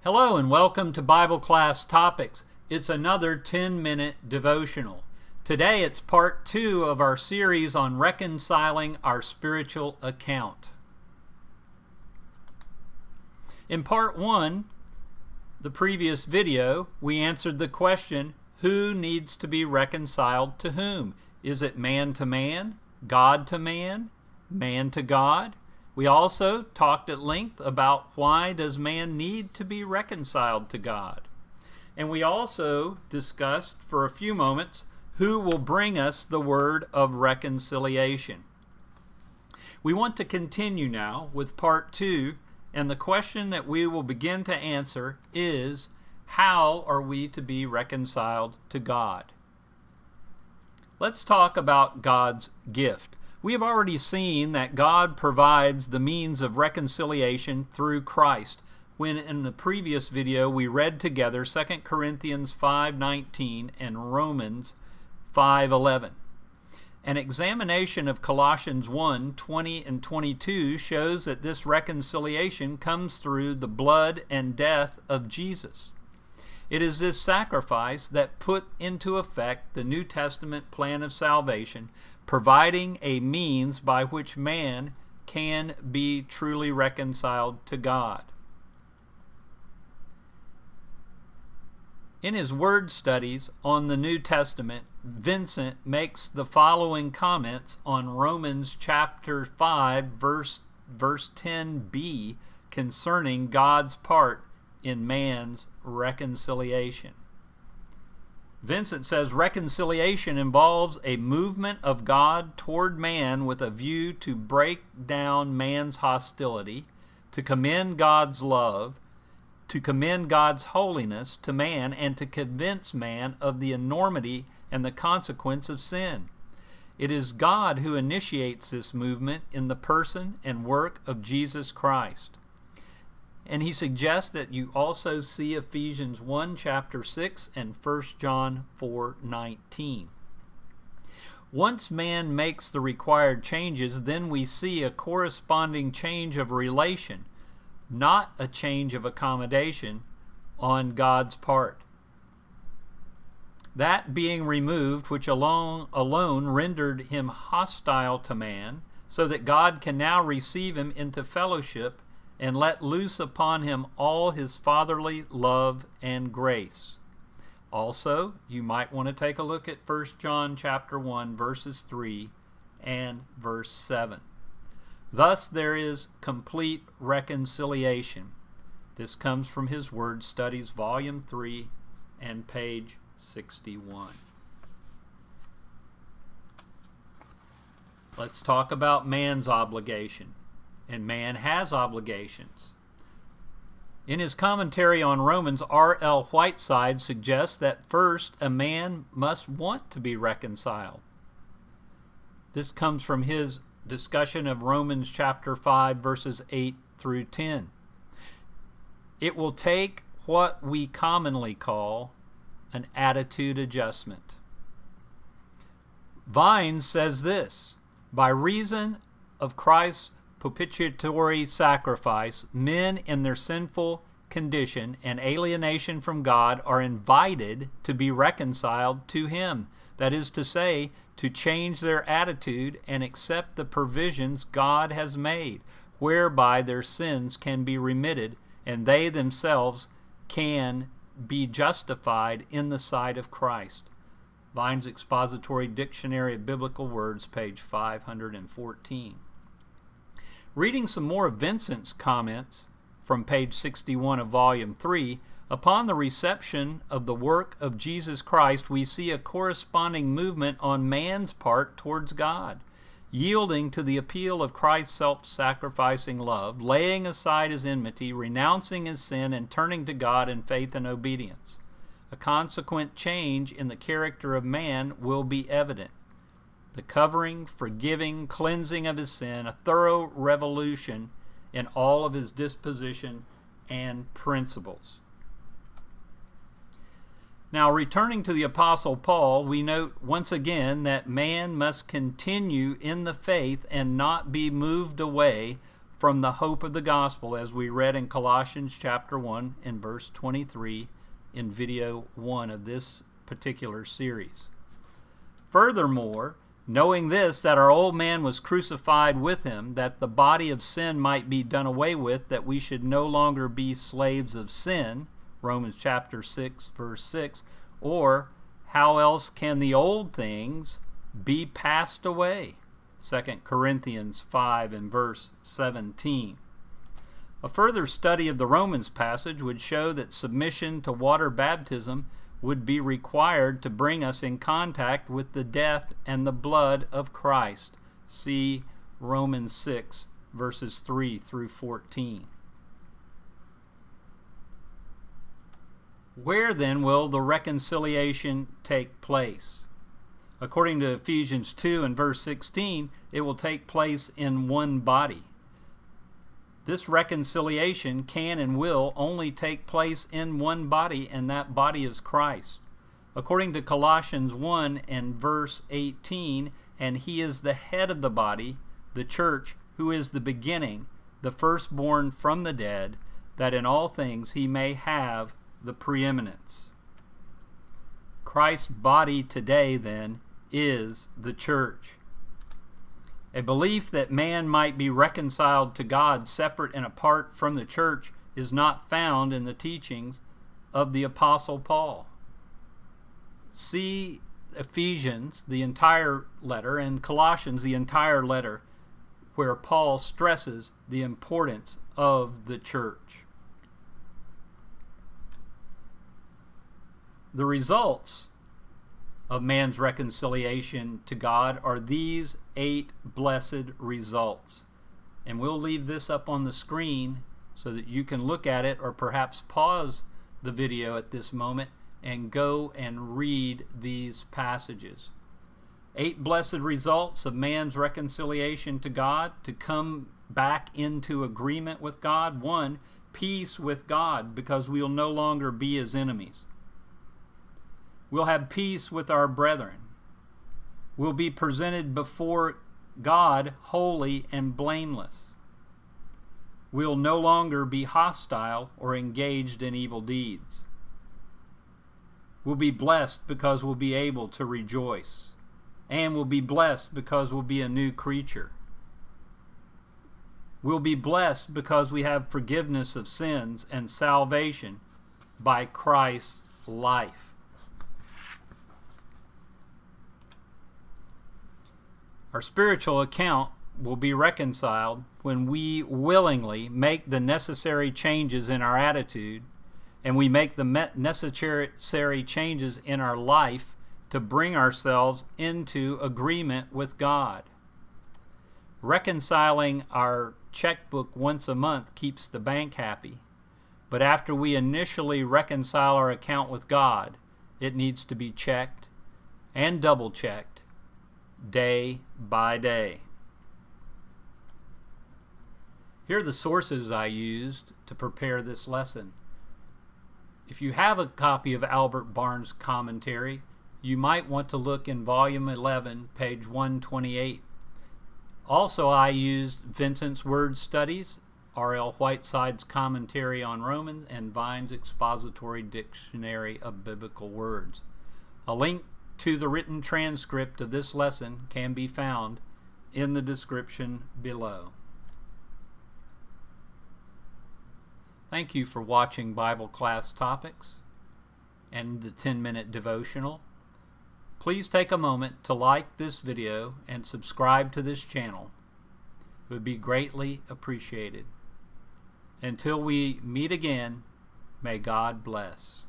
Hello and welcome to Bible Class Topics. It's another 10-minute devotional. Today it's part 2 of our series on reconciling our spiritual account. In part 1, the previous video, we answered the question, who needs to be reconciled to whom? Is it man to man, God to man, man to God? We also talked at length about why does man need to be reconciled to God. And we also discussed for a few moments who will bring us the word of reconciliation. We want to continue now with part 2, and the question that we will begin to answer is, how are we to be reconciled to God? Let's talk about God's gift. We have already seen that God provides the means of reconciliation through Christ, when in the previous video we read together 2 Corinthians 5:19 and Romans 5:11. An examination of Colossians 1:20 and 22 shows that this reconciliation comes through the blood and death of Jesus. It is this sacrifice that put into effect the New Testament plan of salvation, providing a means by which man can be truly reconciled to God. In his word studies on the New Testament, Vincent makes the following comments on Romans chapter 5, verse 10b, concerning God's part in man's reconciliation. Vincent says, reconciliation involves a movement of God toward man with a view to break down man's hostility, to commend God's love, to commend God's holiness to man, and to convince man of the enormity and the consequence of sin. It is God who initiates this movement in the person and work of Jesus Christ. And he suggests that you also see Ephesians 1, chapter 6, and 1 John 4:19. Once man makes the required changes, then we see a corresponding change of relation, not a change of accommodation on God's part. That being removed, which alone rendered him hostile to man, so that God can now receive him into fellowship and let loose upon him all his fatherly love and grace. Also, you might want to take a look at 1 John chapter 1, verses 3 and verse 7. Thus there is complete reconciliation. This comes from his Word Studies, volume 3 and page 61. Let's talk about man's obligation. And man has obligations. In his commentary on Romans, R.L. Whiteside suggests that first a man must want to be reconciled. This comes from his discussion of Romans chapter 5, verses 8 through 10. It will take what we commonly call an attitude adjustment. Vines says this, by reason of Christ's propitiatory sacrifice, men in their sinful condition and alienation from God are invited to be reconciled to Him. That is to say, to change their attitude and accept the provisions God has made, whereby their sins can be remitted and they themselves can be justified in the sight of Christ. Vine's Expository Dictionary of Biblical Words, page 514. Reading some more of Vincent's comments from page 61 of volume 3, upon the reception of the work of Jesus Christ, we see a corresponding movement on man's part towards God, yielding to the appeal of Christ's self-sacrificing love, laying aside his enmity, renouncing his sin, and turning to God in faith and obedience. A consequent change in the character of man will be evident. The covering, forgiving, cleansing of his sin, a thorough revolution in all of his disposition and principles. Now, returning to the Apostle Paul, we note once again that man must continue in the faith and not be moved away from the hope of the gospel, as we read in Colossians chapter 1 and verse 23 in video 1 of this particular series. Furthermore, knowing this, that our old man was crucified with him, that the body of sin might be done away with, that we should no longer be slaves of sin, Romans chapter 6, verse 6, or how else can the old things be passed away? 2 Corinthians 5 and verse 17. A further study of the Romans passage would show that submission to water baptism would be required to bring us in contact with the death and the blood of Christ. See Romans 6, verses 3 through 14. Where then will the reconciliation take place? According to Ephesians 2 and verse 16, it will take place in one body. This reconciliation can and will only take place in one body, and that body is Christ. According to Colossians 1 and verse 18, and he is the head of the body, the church, who is the beginning, the firstborn from the dead, that in all things he may have the preeminence. Christ's body today, then, is the church. A belief that man might be reconciled to God separate and apart from the church is not found in the teachings of the Apostle Paul. See Ephesians, the entire letter, and Colossians, the entire letter, where Paul stresses the importance of the church. The results of man's reconciliation to God are these 8 blessed results. And we'll leave this up on the screen so that you can look at it, or perhaps pause the video at this moment and go and read these passages. 8 blessed results of man's reconciliation to God, to come back into agreement with God. 1, peace with God, because we'll no longer be his enemies. We'll have peace with our brethren. We'll be presented before God holy and blameless. We'll no longer be hostile or engaged in evil deeds. We'll be blessed because we'll be able to rejoice. And we'll be blessed because we'll be a new creature. We'll be blessed because we have forgiveness of sins and salvation by Christ's life. Our spiritual account will be reconciled when we willingly make the necessary changes in our attitude, and we make the necessary changes in our life to bring ourselves into agreement with God. Reconciling our checkbook once a month keeps the bank happy, but after we initially reconcile our account with God, it needs to be checked and double-checked day by day. Here are the sources I used to prepare this lesson. If you have a copy of Albert Barnes' commentary, you might want to look in volume 11, page 128. Also, I used Vincent's Word Studies, R.L. Whiteside's commentary on Romans, and Vine's Expository Dictionary of Biblical Words. A link to the written transcript of this lesson can be found in the description below. Thank you for watching Bible Class Topics and the 10-minute devotional. Please take a moment to like this video and subscribe to this channel. It would be greatly appreciated. Until we meet again, may God bless.